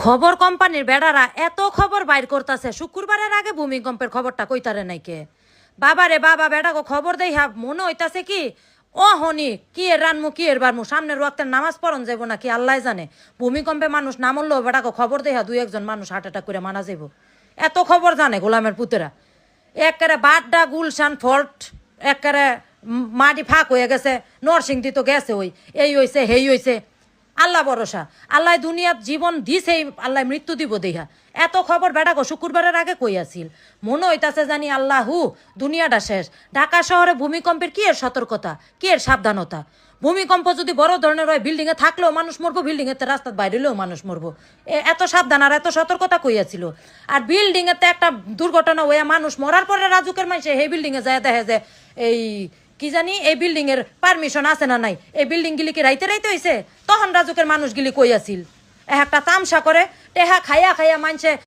খবর কোম্পানির বেড়ারা এত খবর বাইর করতেছে শুক্রবারের আগে ভূমিকম্পের খবরটা কইতারে নাই কে বাবারে বাবা বেড়াকে খবর দেই হা মনে হইতাছে কি ও হনি কি এর রানমু কি এর বারমু সামনের ওয়াক্তের নামাজ পড়ন যাবো নাকি আল্লাহ জানে ভূমিকম্পে মানুষ না মরলেও বেড়াকে খবর দেই হা দুই একজন মানুষ হার্ট অ্যাটাক করে মারা যাইব এত খবর জানে গোলামের পুতেরা একেবারে বাড্ডা গুলশান ফল্ট একেবারে মাটি ফাঁক হয়ে গেছে নরসিংদী তো গেছে ওই এই হইছে হেই হইছে আল্লাহ ভরসা আল্লাহ দুনিয়াত জীবন দিছে আল্লাহ মৃত্যু দিব দেহা এত খবর বেড়াগো শুক্রবারের আগে কই আছিল মনে হইতাছে জানি আল্লাহু দুনিয়াটা শেষ ঢাকা শহরে ভূমিকম্পের কি এর সতর্কতা কি এর সাবধানতা ভূমিকম্প যদি বড় ধরনের হয় বিল্ডিংয়ে থাকলেও মানুষ মরবো বিল্ডিংয়েতে রাস্তার বাইরে হলেও মানুষ মরবো এত সাবধান আর এত সতর্কতা কইয়াছিল আর বিল্ডিংয়েতে একটা দুর্ঘটনা হইয়া মানুষ মরার পরে রাজুকের মানুষ এই বিল্ডিংয়ে যায় দেখে যে এই কি জানি এই বিল্ডিং এর পারমিশন আছে না নাই এই বিল্ডিং গিলি কি রাইতে রাইতে হইছে তখন রাজুকের মানুষগুলি কই আছিল একটা তামসা করে টেহা খাইয়া খাইয়া মানছে